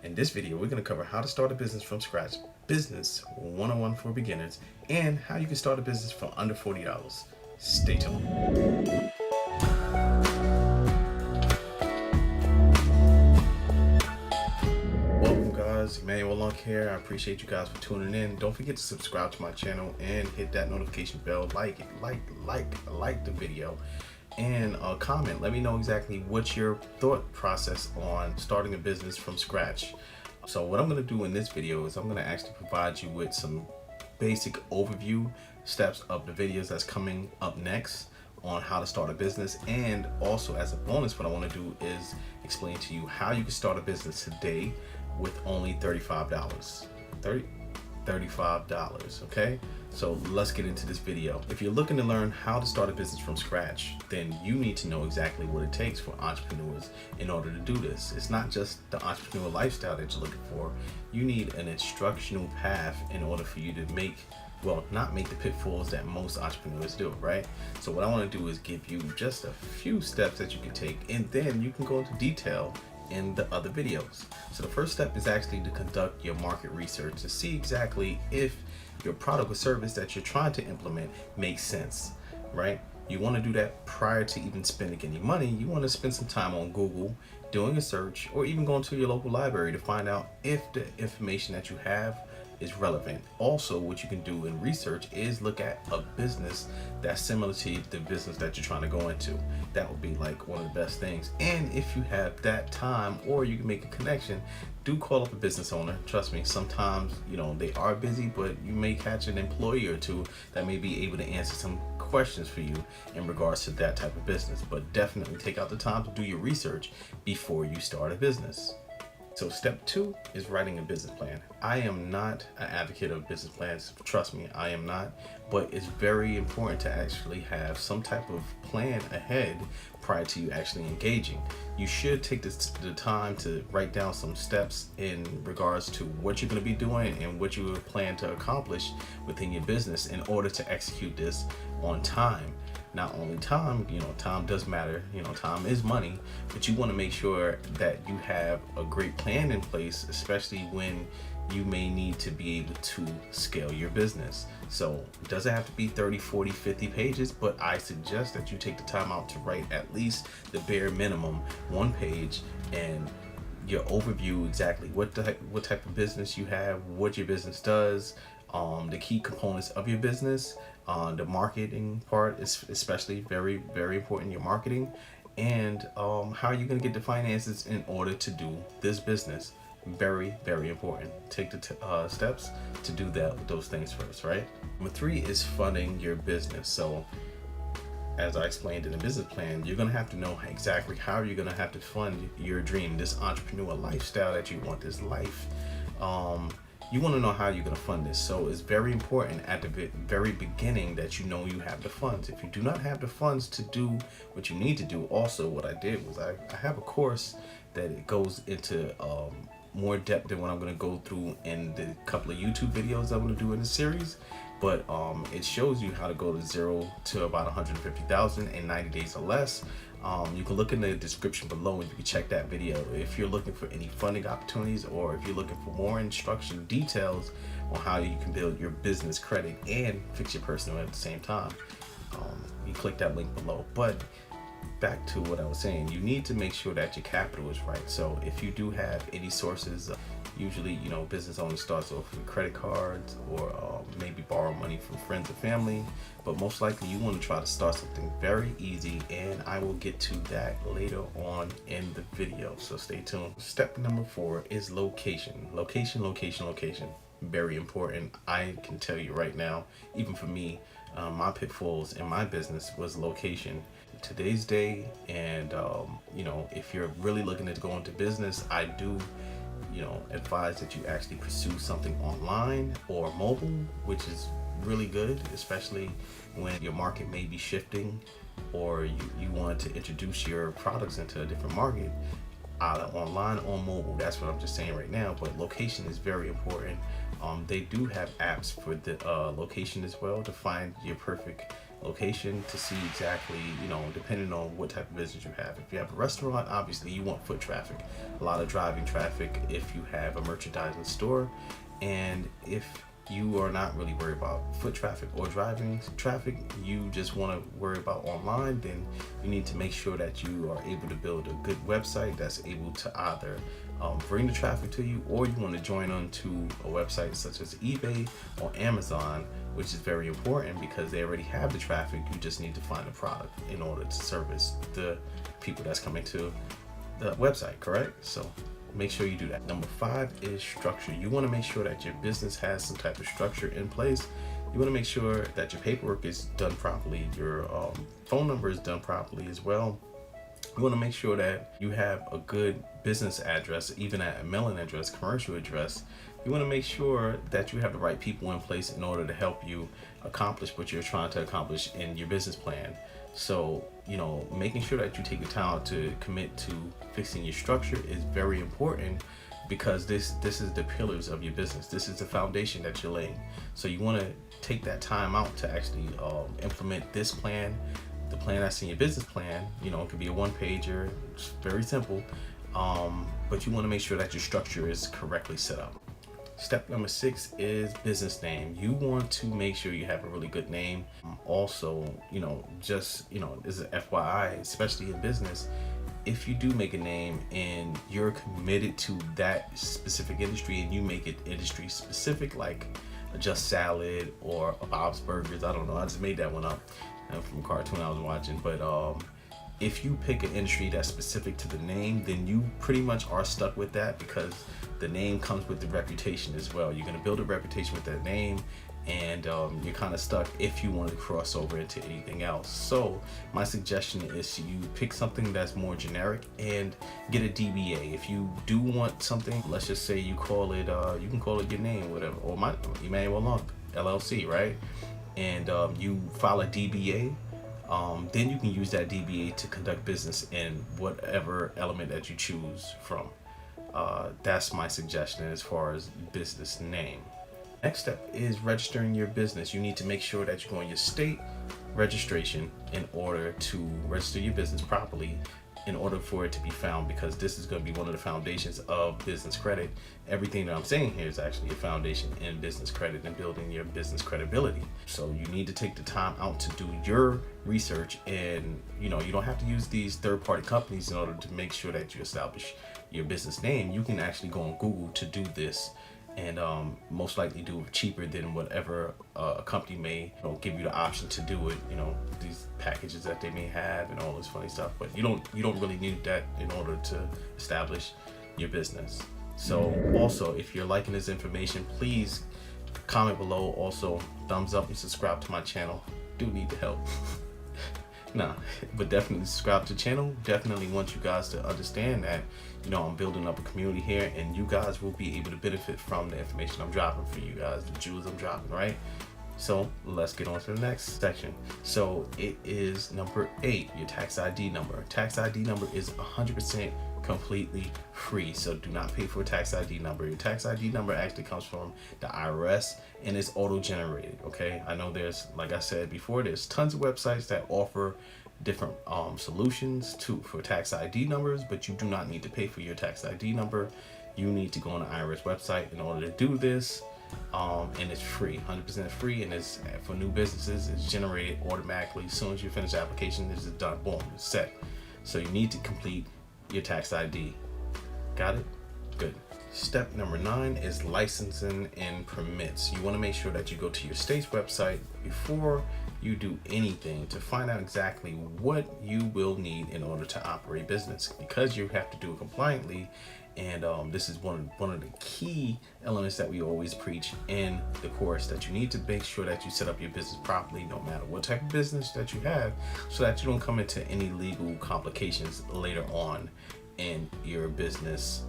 In this video, we're going to cover how to start a business from scratch, business 101 for beginners, and how you can start a business for under $40. Stay tuned. Welcome guys, Emmanuel Lunk here. I appreciate you guys for tuning in. Don't forget to subscribe to my channel and hit that notification bell. Like the video. And comment. Let me know exactly what's your thought process on starting a business from scratch. So what I'm going to do in this video is I'm going to actually provide you with some basic overview steps of the videos that's coming up next on how to start a business. And also as a bonus, what I want to do is explain to you how you can start a business today with only $35. $35, okay? So let's get into this video. If you're looking to learn how to start a business from scratch, then you need to know exactly what it takes for entrepreneurs in order to do this. It's not just the entrepreneur lifestyle that you're looking for. You need an instructional path in order for you to not make the pitfalls that most entrepreneurs do, right? So what I want to do is give you just a few steps that you can take, and then you can go into detail in the other videos. So the first step is actually to conduct your market research to see exactly if your product or service that you're trying to implement makes sense, right? You want to do that prior to even spending any money. You want to spend some time on Google doing a search, or even going to your local library to find out if the information that you have is relevant. Also, what you can do in research is look at a business that's similar to the business that you're trying to go into. That would be like one of the best things. And if you have that time, or you can make a connection, do call up a business owner. Trust me, sometimes they are busy, but you may catch an employee or two that may be able to answer some questions for you in regards to that type of business. But definitely take out the time to do your research before you start a business. So step 2 is writing a business plan. I am not an advocate of business plans. Trust me, I am not. But it's very important to actually have some type of plan ahead prior to you actually engaging. You should take the time to write down some steps in regards to what you're going to be doing and what you plan to accomplish within your business in order to execute this on time. Not only time, time does matter, time is money, but you want to make sure that you have a great plan in place, especially when you may need to be able to scale your business. So it doesn't have to be 30, 40, 50 pages, but I suggest that you take the time out to write at least the bare minimum 1 page and your overview, exactly what type of business you have, what your business does, the key components of your business. The marketing part is especially very, very important, your marketing, and how you're going to get the finances in order to do this business. Very, very important. Take the steps to do those things first, right? Number 3 is funding your business. So as I explained in the business plan, you're going to have to know exactly how you're going to have to fund your dream, this entrepreneur lifestyle that you want, this life. You want to know how you're going to fund this. So it's very important at the very beginning that you know you have the funds. If you do not have the funds to do what you need to do, also what I did was I have a course that it goes into more depth than what I'm going to go through in the couple of YouTube videos I'm going to do in the series. But it shows you how to go to 0 to about 150,000 in 90 days or less. You can look in the description below and you can check that video if you're looking for any funding opportunities, or if you're looking for more instruction details on how you can build your business credit and fix your personal at the same time. You click that link below. But back to what I was saying, you need to make sure that your capital is right. So if you do have any sources, usually business owners starts off with credit cards, or maybe borrow money from friends or family, but most likely you want to try to start something very easy, and I will get to that later on in the video, so stay tuned. Step number 4 is location. Location. Very important. I can tell you right now, even for me, my pitfalls in my business was location. Today's day, and if you're really looking to go into business, I do advise that you actually pursue something online or mobile, which is really good, especially when your market may be shifting, or you want to introduce your products into a different market, either online or mobile. That's what I'm just saying right now, but location is very important. They do have apps for the location as well to find your perfect location to see exactly, depending on what type of business you have. If you have a restaurant, obviously you want foot traffic, a lot of driving traffic. If you have a merchandising store, and if you are not really worried about foot traffic or driving traffic, you just want to worry about online, then you need to make sure that you are able to build a good website that's able to either bring the traffic to you, or you want to join on to a website such as eBay or Amazon, which is very important because they already have the traffic. You just need to find a product in order to service the people that's coming to the website, correct? So make sure you do that. Number 5 is structure. You want to make sure that your business has some type of structure in place. You want to make sure that your paperwork is done properly, your phone number is done properly as well. You want to make sure that you have a good business address, even at a mailing address, commercial address. You want to make sure that you have the right people in place in order to help you accomplish what you're trying to accomplish in your business plan. So, making sure that you take the time to commit to fixing your structure is very important, because this is the pillars of your business. This is the foundation that you're laying. So you want to take that time out to actually implement this plan, the plan that's in your business plan. It could be a one-pager, it's very simple, but you want to make sure that your structure is correctly set up. Step number 6 is business name. You want to make sure you have a really good name. Also, as an FYI, especially in business, if you do make a name and you're committed to that specific industry and you make it industry specific, like a Just Salad or a Bob's Burgers, I don't know, I just made that one up from a cartoon I was watching, but if you pick an industry that's specific to the name, then you pretty much are stuck with that, because the name comes with the reputation as well. You're going to build a reputation with that name, and you're kind of stuck if you want to cross over into anything else. So my suggestion is you pick something that's more generic and get a DBA. If you do want something, let's just say you call it, you can call it your name, whatever, or Emmanuel Monk LLC, right? And you file a DBA. Then you can use that DBA to conduct business in whatever element that you choose from. That's my suggestion as far as business name. Next step is registering your business. You need to make sure that you go on your state registration in order to register your business properly, in order for it to be found, because this is going to be one of the foundations of business credit. Everything that I'm saying here is actually a foundation in business credit and building your business credibility. So you need to take the time out to do your research, and you don't have to use these third-party companies in order to make sure that you establish your business name. You can actually go on Google to do this, and most likely do it cheaper than whatever a company may give you the option to do it. These packages that they may have and all this funny stuff, but you don't really need that in order to establish your business. So also, if you're liking this information, please comment below. Also, thumbs up and subscribe to my channel. Do need the help. Nah, but definitely subscribe to the channel. Definitely want you guys to understand that I'm building up a community here, and you guys will be able to benefit from the information I'm dropping for you guys, the jewels I'm dropping, right? So let's get on to the next section. So it is number 8, your tax ID number. Tax ID number is 100% completely free, so do not pay for a tax ID number. Your tax ID number actually comes from the IRS, and it's auto-generated. Okay, I know there's, like I said before, there's tons of websites that offer different solutions for tax ID numbers, but you do not need to pay for your tax ID number. You need to go on the IRS website in order to do this, and it's free, 100% free, and it's for new businesses. It's generated automatically as soon as you finish the application. This is done, boom, it's set. So you need to complete your tax ID. Got it? Good. Step number 9 is licensing and permits. You want to make sure that you go to your state's website before you do anything to find out exactly what you will need in order to operate business, because you have to do it compliantly. And this is one of the key elements that we always preach in the course, that you need to make sure that you set up your business properly, no matter what type of business that you have, so that you don't come into any legal complications later on in your business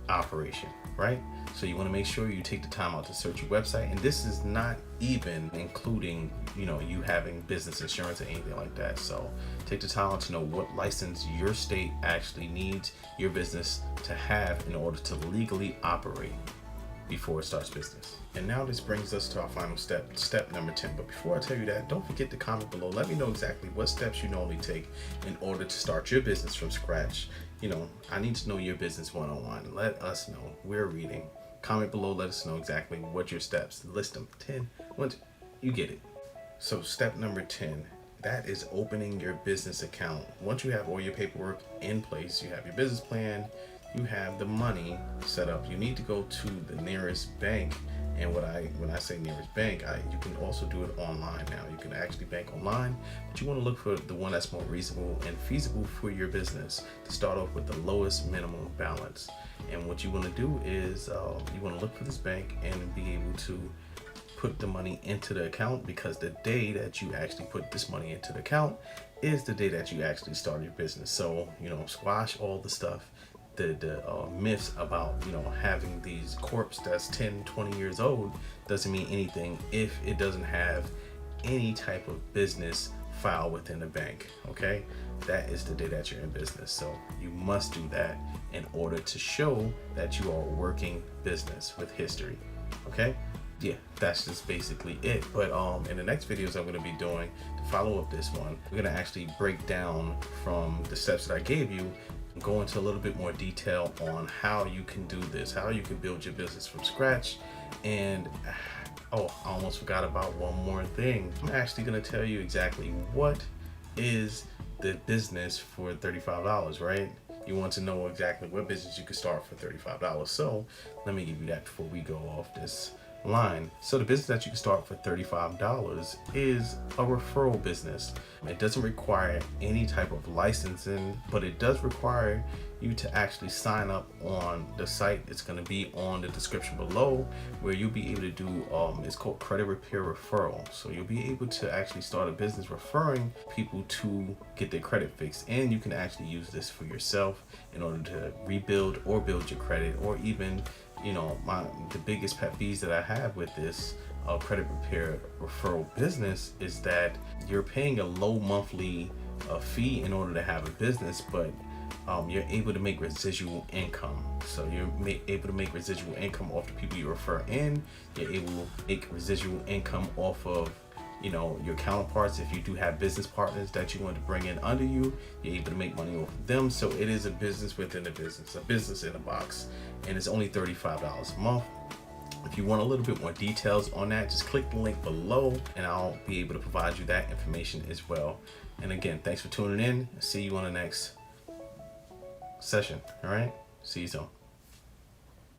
operation, right? So you want to make sure you take the time out to search your website, and this is not even including you having business insurance or anything like that. So take the time out to know what license your state actually needs your business to have in order to legally operate. before it starts business. And now this brings us to our final step, step number 10. But before I tell you that, don't forget to comment below. Let me know exactly what steps you normally take in order to start your business from scratch. You know, I need to know your business one-on-one. Let us know. We're reading. Comment below, let us know exactly what your steps. List them. 10. Once you get it. So step number 10, that is opening your business account. Once you have all your paperwork in place, you have your business plan, you have the money set up, you need to go to the nearest bank. And when I say nearest bank, you can also do it online now. You can actually bank online, but you want to look for the one that's more reasonable and feasible for your business to start off with the lowest minimum balance. And what you want to do is you want to look for this bank and be able to put the money into the account, because the day that you actually put this money into the account is the day that you actually start your business. So, you know, squash all the stuff, the myths about, you know, having these corps that's 10, 20 years old doesn't mean anything if it doesn't have any type of business file within the bank. Okay, that is the day that you're in business. So you must do that in order to show that you are a working business with history. Okay, yeah, that's just basically it. But in the next videos I'm going to be doing to follow up this one, we're going to actually break down from the steps that I gave you and go into a little bit more detail on how you can do this, how you can build your business from scratch. And oh, I almost forgot about one more thing. I'm actually going to tell you exactly what is the business for $35, right? You want to know exactly what business you can start for $35. So let me give you that before we go off this line. So the business that you can start for $35 is a referral business. It doesn't require any type of licensing, but it does require you to actually sign up on the site. It's going to be on the description below, where you'll be able to do it's called credit repair referral. So you'll be able to actually start a business referring people to get their credit fixed, and you can actually use this for yourself in order to rebuild or build your credit, or even, you know, the biggest pet peeves that I have with this credit repair referral business is that you're paying a low monthly fee in order to have a business, but you're able to make residual income. So you're able to make residual income off the people you refer in. You're able to make residual income off of, you know, your counterparts. If you do have business partners that you want to bring in under you, you're able to make money off of them. So it is a business within a business in a box, and it's only $35 a month. If you want a little bit more details on that, just click the link below and I'll be able to provide you that information as well. And again, thanks for tuning in. See you on the next session. All right, see you soon.